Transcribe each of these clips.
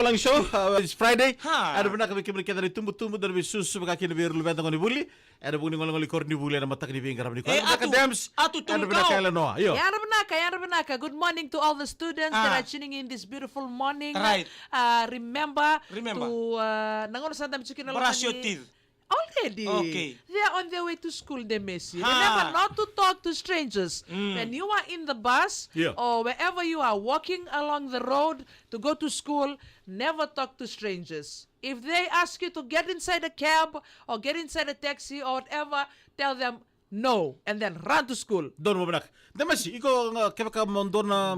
Lang show, it's Friday. Ha. Ada benar kami kita dari tumbuh-tumbuh dari susu kaki ni biar lebih tanggung dibuli. Ada bunyi ngolong kor dibuli ada matak ni bingkar ni. Atu Ada benar kaya leno. Yo. Yarabanaka. Good morning to all the students that are tuning in this beautiful morning. Right. Remember Remember. to nangono sandam chicken Brush your teeth. Already. Okay. They are on their way to school, they miss you. Ha. Remember not to talk to strangers. When you are in the bus Yeah. or wherever you are walking along the road to go to school, never talk to strangers. If they ask you to get inside a cab or get inside a taxi or whatever, tell them no and then run to school. Don mo benak. Damasi iko kaya ka mondon na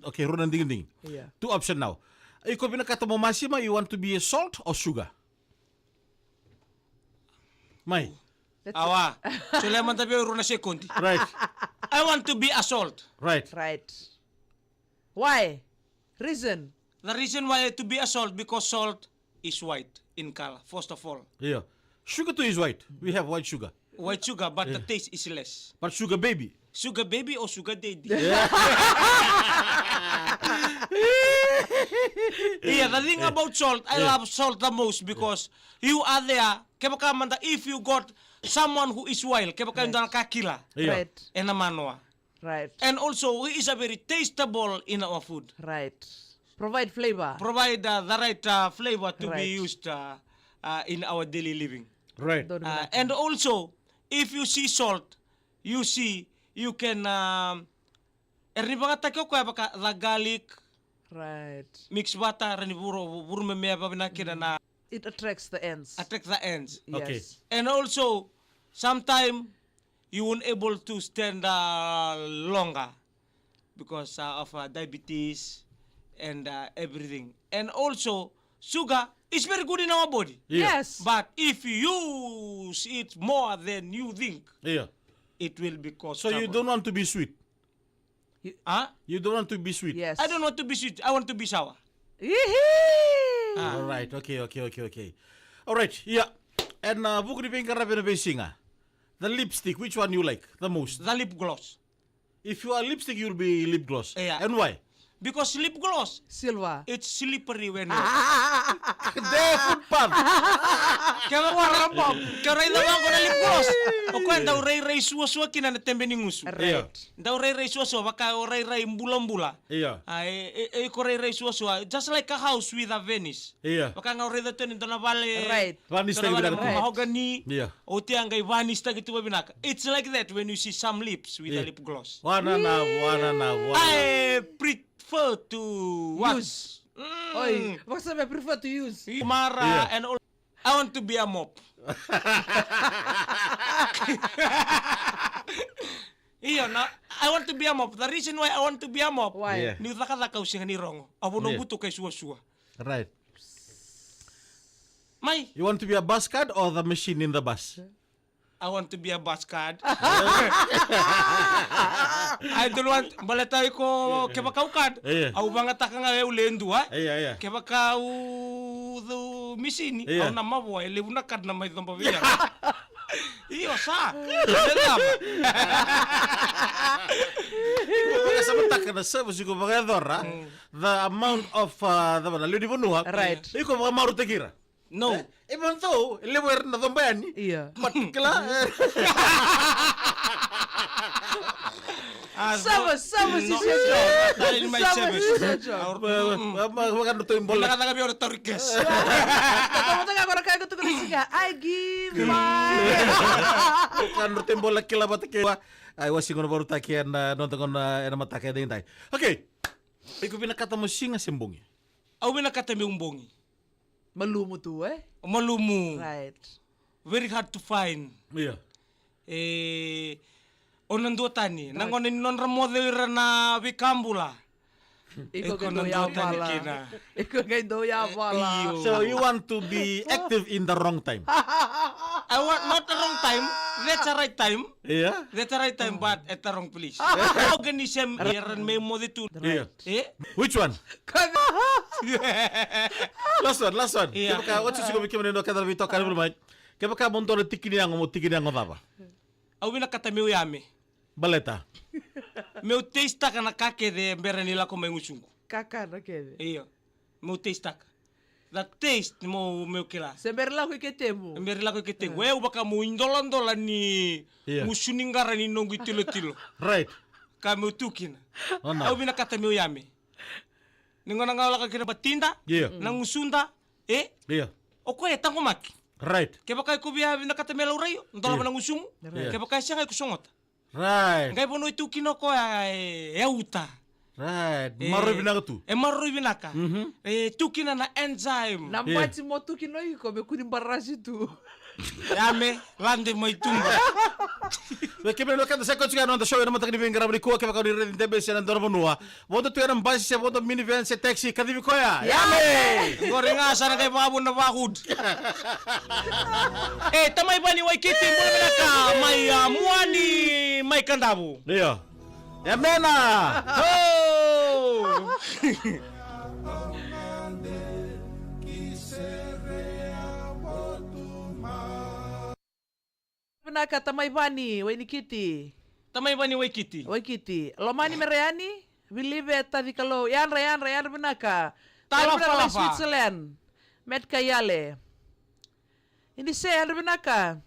okay runan ding. Yeah. Two option now. Iko binakata mo masima you want to be a salt or sugar? Mai. Awa. Sila man tabi uro na sekundi. Right. I want to be a salt. Right. Right. Why? Reason. The reason why to be a salt because salt is white in color. First of all, Yeah. Sugar too is white. We have white sugar. white sugar, but the taste is less. But sugar baby. Sugar baby or sugar daddy? Yeah, the thing about salt, I love salt the most because you are there. Kaya if you got someone who is wild, kaya kakila Yeah. Right. and a manwa. Right. And also, he is a very tasteable in our food. Right. Provide flavor. Provide the right flavor to Right. be used in our daily living. Right. Don't do that. And also, if you see salt, you can erni mga takyo kaya baka the garlic Right. mix bata rani buro memea pa binakira na It attracts the ends. attack the ends. Okay. Yes. And also, sometime you won't able to stand longer because of diabetes and everything. And also, sugar is very good in our body. Yeah. Yes. But if you use it more than you think, Yeah. it will be cause So you trouble. don't want to be sweet. Huh? You don't want to be sweet. Yes. I don't want to be sweet. I want to be sour. Yee-hee! All right. Okay. All right. Yeah. And buku di pingkar na pinabesinga. The lipstick, which one you like the most? The lip gloss. If you are lipstick, you'll be lip gloss. Yeah. And why? Because lip gloss, Silva. it's slippery when you... They footpath. Kaya warna pop. Kaya rin naman ko na lip gloss. O kaya daw ray suwa-suwa kinatembe ni nguso. Right. Daw ray suwa-suwa, baka ray mbula-mbula. Yeah. Ko ray suwa-suwa. Just like a house with a Venice. Yeah. Baka nga ray dato nito na vale. Right. Vanis Ito na na yung vale Right. mahogany. Yeah. O tiyang kay vanis na gitu ba binaka. It's like that when you see some lips with a Yeah. lip gloss. Wana na. I prefer to what? Use. Oy, basta I prefer to use. Mara Yeah. and all. I want to be a mop. Iya na, I want to be a mop. The reason why I want to be a mop. Why? Yeah. Ni taka using ni rongo. Abo no Yeah. buto kay suwa-suwa. Right. May, You want to be a bus card or the machine in the bus? I want to be a bus card. I don't want balatay ko kaya kaukad. Yeah. Au banga taka nga ulendu ha. Yeah. Kaya kau do misini. Yeah. Au na maboy lewu na kad na may tomba biya. Iyo sa. Dedam. Samantha ka na service ko mga dora, the amount of the lidi bunuha. Right. Iko mga marutekira. No. Even though, lewer na tombayani. Yeah. Matkala. Service is your job. Dahil may Service is your service. job. Magano to yung bola. Nakatabi ako ng torikes. Tatawa ko na kaya ko tukunin siya. I give my... Magano to yung bola kila batakewa. Ay wasi ko na baru takian nonton ko na matake din tayo. Okay. Iko pinakata mo singa simbongi. Au nakatabi umbongi. Malumo to Malumu. Right. Very hard to find. Yeah. Onanduotani. Nangonin non ramodel na bikambula. Iko Iko kay nandun doya tani pala. kina. Iko kay doya pala. Iyo. So you want to be active in the wrong time. I want not the wrong time. That's the right time. Yeah. That's the right time, but at the wrong place. Organism yaran may moditu. Yeah. Which one? Kaga. Last one. Yeah. Kaya what's sigo bikin nendo kada bito kada bermain. Kaya ka monto na tikini ang tapa. Au nakatamiu yame. Baleta. Meu taste ka na kake de mbere nila ko may ngusungu. Kaka na kede. Iyo. Meu taste ka. the taste mo meu kila. Semberla ko ketemu. Mberi lako kete we ubaka mo indolan ni Yeah. musuningara ni nongu tilo. Right. Kami utukin. Oh, no. Au bina kata meu yame. Ningona ngawala ka kina batinda. Yeah. Nang usunda. Yeah. O ko tango maki. Right. Ke baka ko biya bina kata mela urayo. Ndola Yeah. nang usumu. Yeah. Ke baka siya ko songota. Right. Ngai bono itukino ko ya uta. Right. Maro binaka tu. Marro binaka. Tukina na enzyme. Na mati motu kinoi ko be kunimbarasi tu. Yame lande mai tumba. Kaya kanta sa kotsi ano show naman takni vingra bali ko kaya ni rin tebe siya nandor bonua. Bodo tu yan basi siya bodo minivan sa taxi kadibi ko ya. Yame. Gorenga sana kay babon na bakud. Tamay ba ni Waikiki mo na ka may muani may kandabu. Iya. Yamena. Oh! Penaka tamay bani, Wainikiti. Tamay ba ni Waikiki? Waikiti. Lomani mereani, believe tadi kalau yan benaka. Tala Yan fala fa. Switzerland. Met kayale. Ini saya benaka.